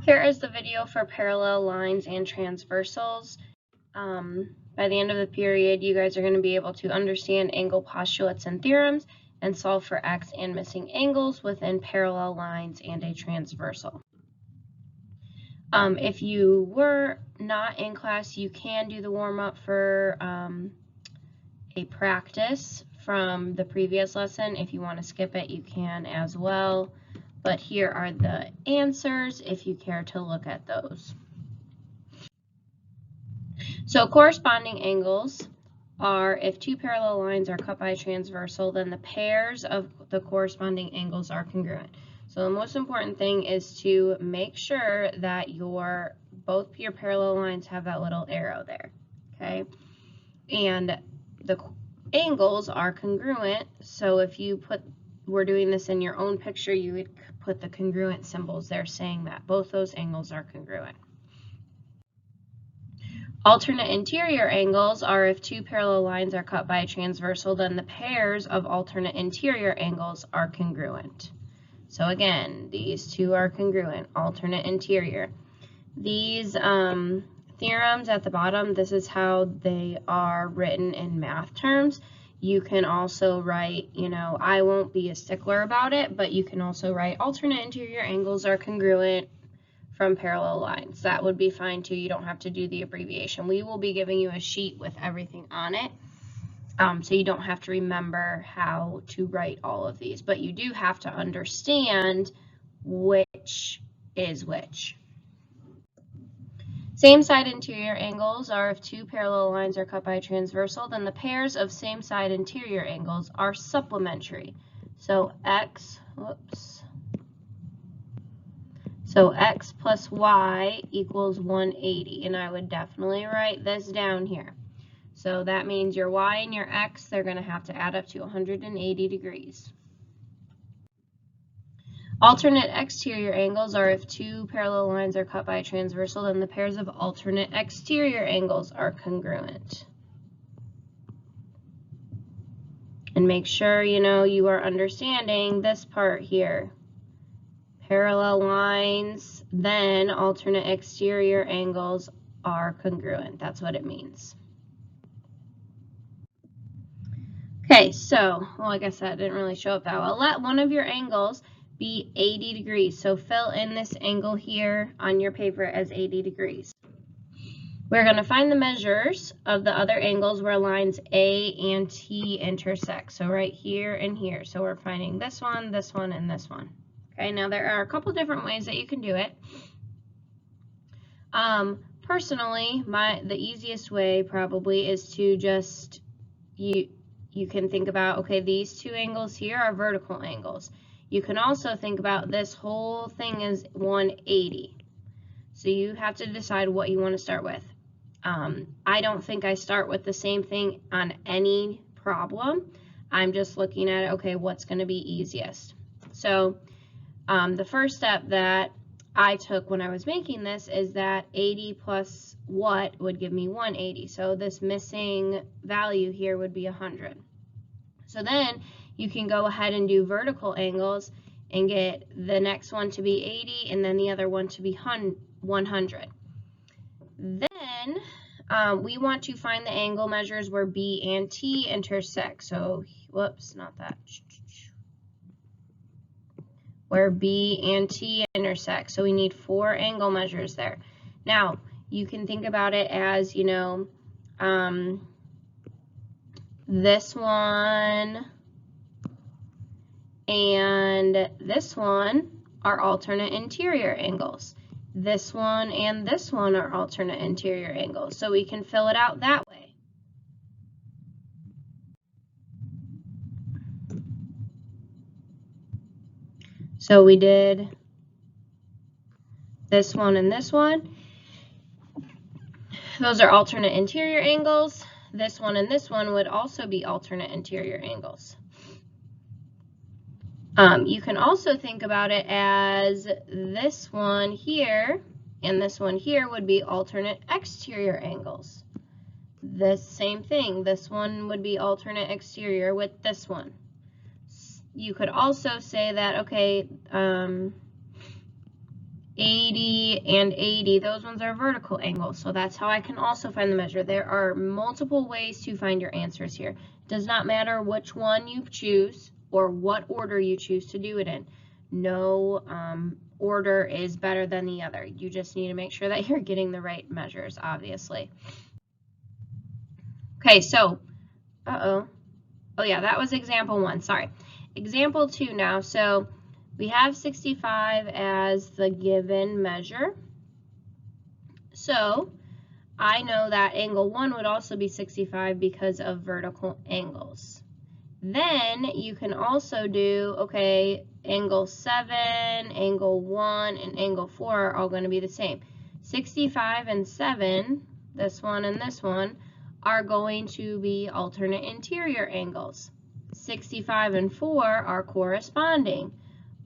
Here is the video for parallel lines and transversals. By the end of the period, you guys are going to be able to understand angle postulates and theorems and solve for x and missing angles within parallel lines and a transversal. If you were not in class, you can do the warm-up for a practice from the previous lesson. If you want to skip it, you can as well. But here are the answers if you care to look at those. So corresponding angles are, if two parallel lines are cut by a transversal, then the pairs of the corresponding angles are congruent. So the most important thing is to make sure that both your parallel lines have that little arrow there, okay? And the angles are congruent, so if we're doing this in your own picture, you would put the congruent symbols there saying that both those angles are congruent. Alternate interior angles are, if two parallel lines are cut by a transversal, then the pairs of alternate interior angles are congruent. So again, these two are congruent, alternate interior. These theorems at the bottom, this is how they are written in math terms. You can also write, I won't be a stickler about it, but you can also write alternate interior angles are congruent from parallel lines. That would be fine too. You don't have to do the abbreviation. We will be giving you a sheet with everything on it, so you don't have to remember how to write all of these, but you do have to understand which is which. Same side interior angles are, if two parallel lines are cut by a transversal, then the pairs of same side interior angles are supplementary. So x plus y equals 180, and I would definitely write this down here. So that means your y and your x, they're going to have to add up to 180 degrees. Alternate exterior angles are, if two parallel lines are cut by a transversal, then the pairs of alternate exterior angles are congruent. And make sure you are understanding this part here. Parallel lines, then alternate exterior angles are congruent. That's what it means. Okay, so, like I said, it didn't really show up that well. Let one of your angles be 80 degrees. So fill in this angle here on your paper as 80 degrees. We're going to find the measures of the other angles where lines A and T intersect. So right here and here. So we're finding this one, and this one. Okay, now there are a couple different ways that you can do it. Personally, the easiest way probably is to just, you can think about, okay, these two angles here are vertical angles. You can also think about this whole thing as 180. So you have to decide what you want to start with. I don't think I start with the same thing on any problem. I'm just looking at, okay, what's going to be easiest. So the first step that I took when I was making this is that 80 plus what would give me 180. So this missing value here would be 100. So then you can go ahead and do vertical angles and get the next one to be 80 and then the other one to be 100. Then we want to find the angle measures where B and T intersect. So, whoops, not that. Where B and T intersect. So we need 4 angle measures there. Now, you can think about it as, this one and this one are alternate interior angles. This one and this one are alternate interior angles. So we can fill it out that way. So we did this one and this one. Those are alternate interior angles. This one and this one would also be alternate interior angles. You can also think about it as this one here and this one here would be alternate exterior angles. This same thing, this one would be alternate exterior with this one. You could also say that, okay, 80 and 80, those ones are vertical angles. So that's how I can also find the measure. There are multiple ways to find your answers here. It does not matter which one you choose or what order you choose to do it in. No order is better than the other. You just need to make sure that you're getting the right measures, obviously. Okay, so, oh yeah, that was example 1, sorry. Example 2 now, so we have 65 as the given measure. So I know that angle 1 would also be 65 because of vertical angles. Then you can also do, okay, angle 7, angle 1, and angle 4 are all going to be the same. 65 and 7, this one and this one, are going to be alternate interior angles. 65 and 4 are corresponding,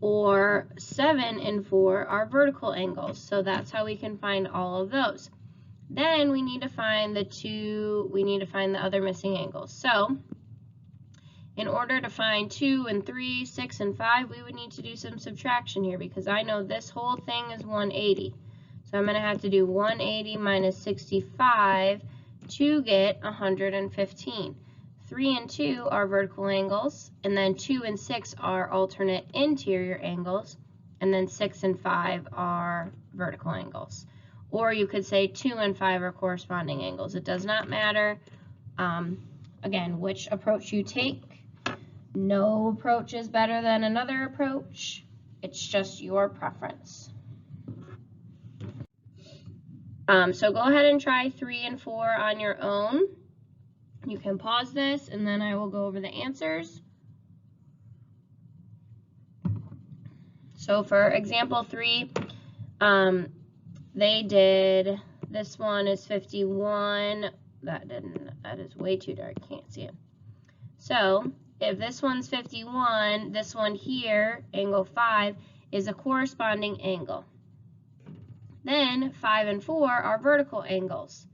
or 7 and 4 are vertical angles. So that's how we can find all of those. Then we need to find the other missing angles. So in order to find 2 and 3, 6 and 5, we would need to do some subtraction here because I know this whole thing is 180. So I'm going to have to do 180 minus 65 to get 115. 3 and 2 are vertical angles, and then 2 and 6 are alternate interior angles, and then 6 and 5 are vertical angles. Or you could say 2 and 5 are corresponding angles. It does not matter, again, which approach you take. No approach is better than another approach. It's just your preference. So go ahead and try 3 and 4 on your own. You can pause this and then I will go over the answers. So for example 3, they did, this one is 51. That is way too dark, can't see it. So if this one's 51, this one here, angle 5, is a corresponding angle. Then 5 and 4 are vertical angles.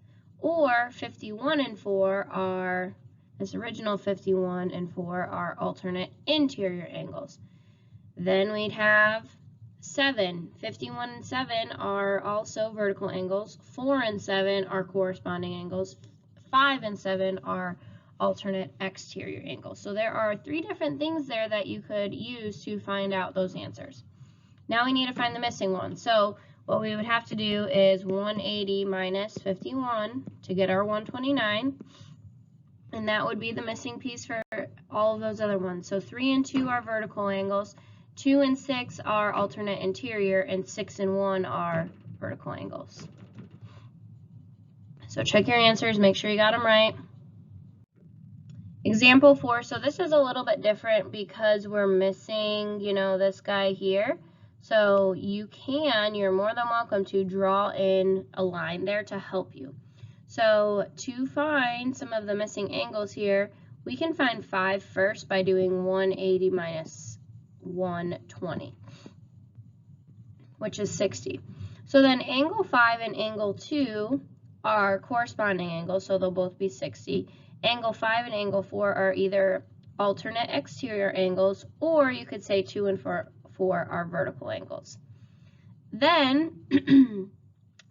Or 51 and 4 are, this original 51 and 4 are alternate interior angles. Then we'd have 7. 51 and 7 are also vertical angles. 4 and 7 are corresponding angles. 5 and 7 are alternate exterior angles. So there are 3 different things there that you could use to find out those answers. Now we need to find the missing one. So what we would have to do is 180 minus 51 to get our 129, and that would be the missing piece for all of those other ones. So 3 and 2 are vertical angles, 2 and 6 are alternate interior, and 6 and 1 are vertical angles. So check your answers, make sure you got them right. Example 4, so this is a little bit different because we're missing, this guy here. So you're more than welcome to draw in a line there to help you. So to find some of the missing angles here, we can find 5 first by doing 180 minus 120, which is 60. So then angle 5 and angle 2 are corresponding angles, so they'll both be 60. Angle 5 and angle 4 are either alternate exterior angles, or you could say 2 and 4 are vertical angles. Then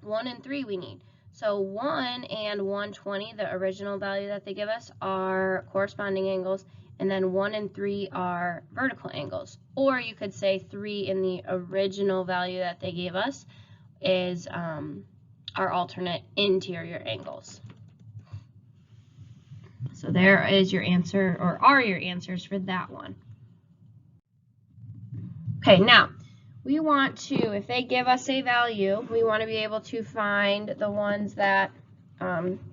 1 and 3 we need. So 1 and 120, the original value that they give us, are corresponding angles, and then 1 and 3 are vertical angles. Or you could say 3 in the original value that they gave us is our alternate interior angles. So there is your answer, or are your answers for that one. Okay, now we want to, if they give us a value, we want to be able to find the ones that,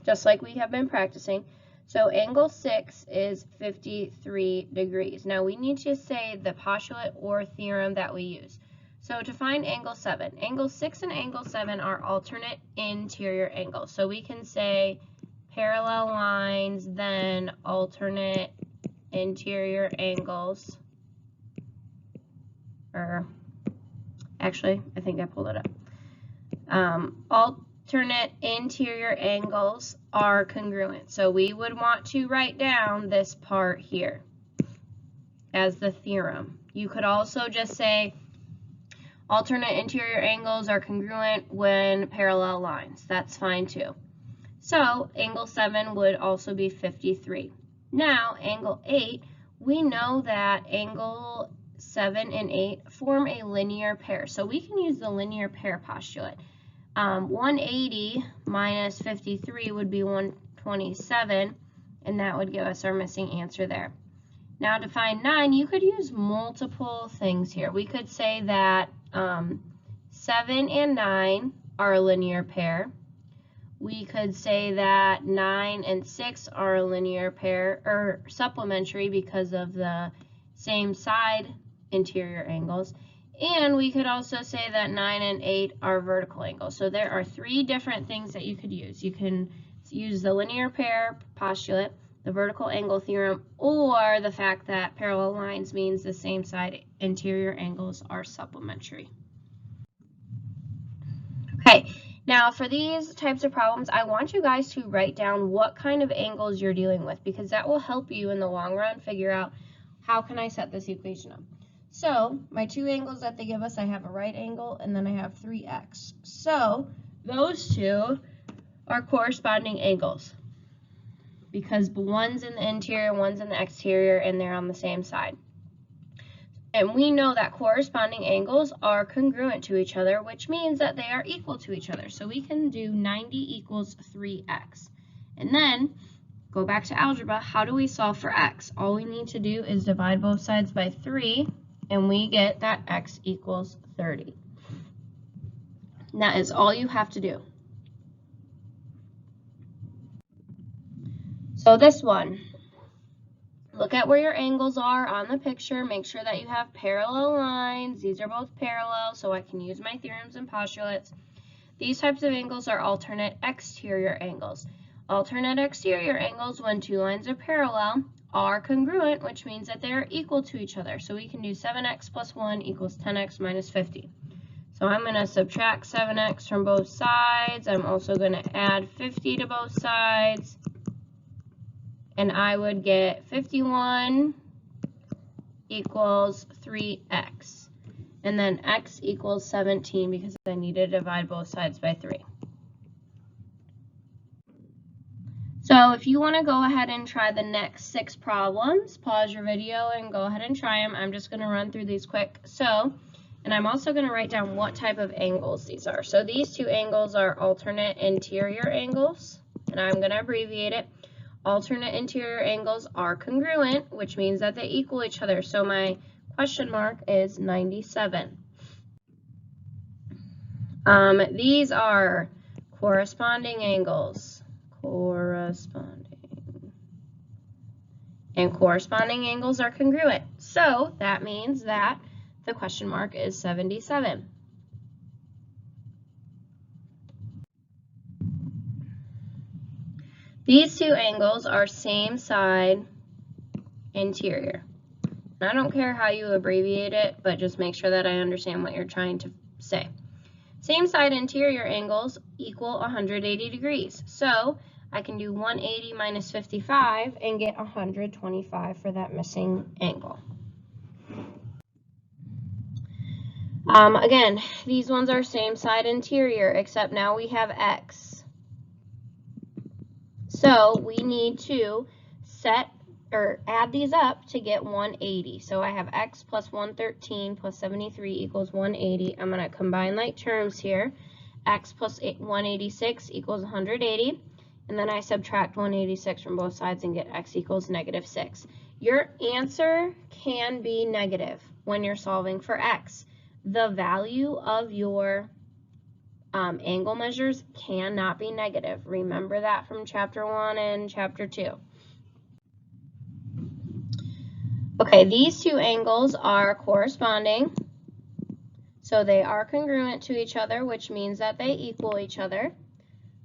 just like we have been practicing. So angle 6 is 53 degrees. Now we need to say the postulate or theorem that we use. So to find angle 7, angle 6 and angle 7 are alternate interior angles. So we can say parallel lines, then alternate interior angles. Or actually, I think I pulled it up. Alternate interior angles are congruent. So we would want to write down this part here as the theorem. You could also just say Alternate interior angles are congruent when parallel lines. That's fine too. So angle 7 would also be 53. Now, angle 8, we know that angle 7 and 8 form a linear pair. So we can use the linear pair postulate. 180 minus 53 would be 127, and that would give us our missing answer there. Now to find 9, you could use multiple things here. We could say that 7 and 9 are a linear pair. We could say that 9 and 6 are a linear pair, or supplementary because of the same side interior angles. And we could also say that 9 and 8 are vertical angles. So there are 3 different things that you could use. You can use the linear pair postulate, the vertical angle theorem, or the fact that parallel lines means the same side interior angles are supplementary. Okay, now for these types of problems, I want you guys to write down what kind of angles you're dealing with, because that will help you in the long run figure out how can I set this equation up. So my 2 angles that they give us, I have a right angle and then I have 3x. So those 2 are corresponding angles because one's in the interior, one's in the exterior, and they're on the same side. And we know that corresponding angles are congruent to each other, which means that they are equal to each other. So we can do 90 equals 3x. And then go back to algebra. How do we solve for x? All we need to do is divide both sides by 3, and we get that x equals 30. And that is all you have to do. So this one, look at where your angles are on the picture. Make sure that you have parallel lines. These are both parallel, so I can use my theorems and postulates. These types of angles are alternate exterior angles. Alternate exterior angles, when 2 lines are parallel, are congruent, which means that they are equal to each other. So we can do 7x plus 1 equals 10x minus 50. So I'm going to subtract 7x from both sides. I'm also going to add 50 to both sides. And I would get 51 equals 3x. And then x equals 17 because I need to divide both sides by 3. So if you want to go ahead and try the next 6 problems, pause your video and go ahead and try them. I'm just going to run through these quick. And I'm also going to write down what type of angles these are. So these 2 angles are alternate interior angles, and I'm going to abbreviate it. Alternate interior angles are congruent, which means that they equal each other. So my question mark is 97. These are corresponding angles. And corresponding angles are congruent. So that means that the question mark is 77. These 2 angles are same side interior. And I don't care how you abbreviate it, but just make sure that I understand what you're trying to say. Same side interior angles equal 180 degrees. So I can do 180 minus 55 and get 125 for that missing angle. Again, these ones are same side interior, except now we have x. So we need to add these up to get 180. So I have x plus 113 plus 73 equals 180. I'm going to combine like terms here. X plus 186 equals 180. And then I subtract 186 from both sides and get x equals negative 6. Your answer can be negative when you're solving for x. The value of your angle measures cannot be negative. Remember that from chapter 1 and chapter 2. Okay, these 2 angles are corresponding. So they are congruent to each other, which means that they equal each other.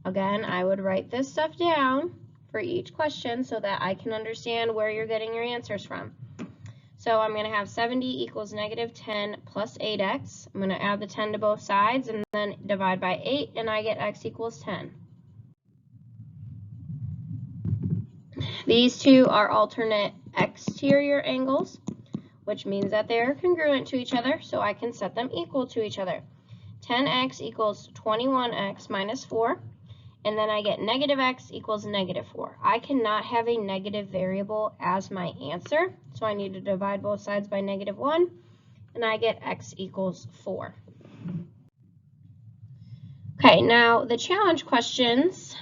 Again, I would write this stuff down for each question so that I can understand where you're getting your answers from. So I'm going to have 70 equals negative 10 plus 8x. I'm going to add the 10 to both sides and then divide by 8, and I get x equals 10. These 2 are alternate exterior angles, which means that they are congruent to each other, so I can set them equal to each other. 10x equals 21x minus 4, and then I get negative x equals negative 4. I cannot have a negative variable as my answer, so I need to divide both sides by negative 1, and I get x equals 4. Okay, now the challenge questions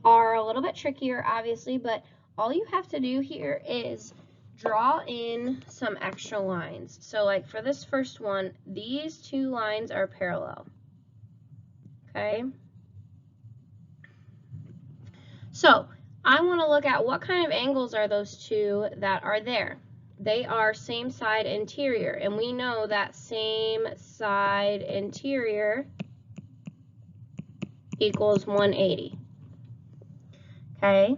are a little bit trickier, obviously, but all you have to do here is draw in some extra lines. So like for this first one, these two lines are parallel. Okay? So I want to look at what kind of angles are those two that are there. They are same side interior, and we know that same side interior equals 180. Okay?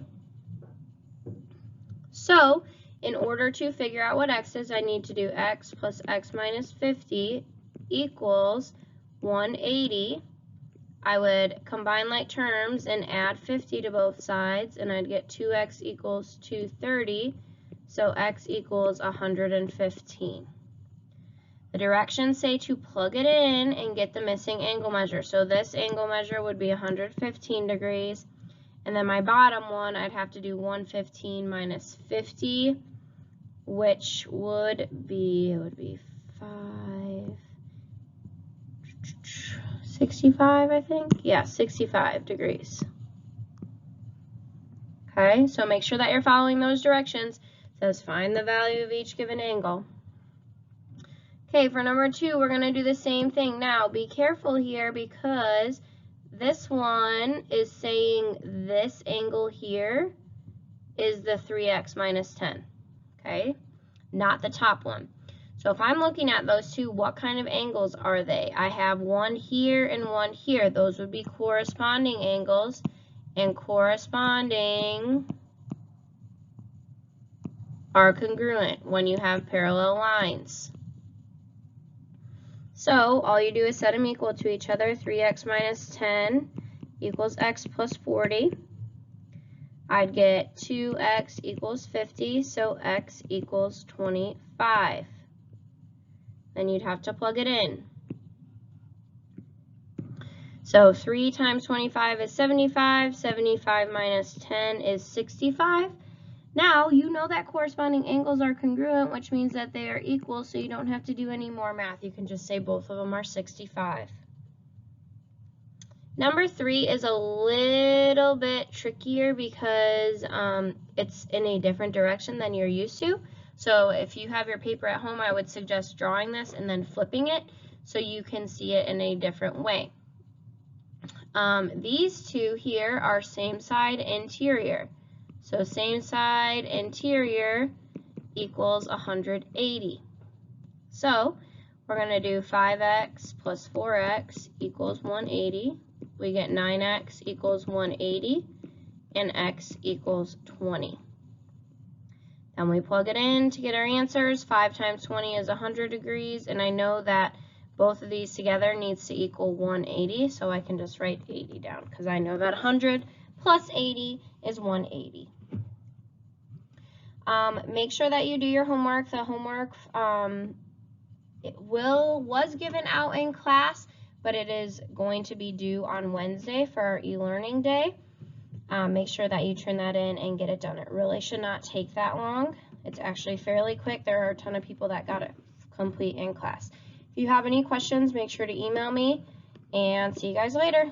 So in order to figure out what x is, I need to do x plus x minus 50 equals 180. I would combine like terms and add 50 to both sides, and I'd get 2x equals 230, so x equals 115. The directions say to plug it in and get the missing angle measure. So this angle measure would be 115 degrees, and then my bottom one, I'd have to do 115 minus 50, which would be, 65, I think. Yeah, 65 degrees. Okay, so make sure that you're following those directions. It says find the value of each given angle. Okay, for number 2, we're going to do the same thing. Now, be careful here because this one is saying this angle here is the 3x minus 10. Okay, not the top one. So if I'm looking at those two, what kind of angles are they? I have one here and one here. Those would be corresponding angles, and corresponding are congruent when you have parallel lines. So all you do is set them equal to each other. 3x minus 10 equals x plus 40. I'd get 2x equals 50, so x equals 25. Then you'd have to plug it in. So 3 times 25 is 75. 75 minus 10 is 65. Now you know that corresponding angles are congruent, which means that they are equal, so you don't have to do any more math. You can just say both of them are 65. Number 3 is a little bit trickier because it's in a different direction than you're used to. So if you have your paper at home, I would suggest drawing this and then flipping it so you can see it in a different way. These two here are same side interior. So same side interior equals 180. So we're going to do 5x plus 4x equals 180. We get 9x equals 180, and x equals 20. Then we plug it in to get our answers. 5 times 20 is 100 degrees, and I know that both of these together needs to equal 180, so I can just write 80 down because I know that 100 plus 80 is 180. Make sure that you do your homework. The homework was given out in class, but it is going to be due on Wednesday for our e-learning day. Make sure that you turn that in and get it done. It really should not take that long. It's actually fairly quick. There are a ton of people that got it complete in class. If you have any questions, make sure to email me, and see you guys later.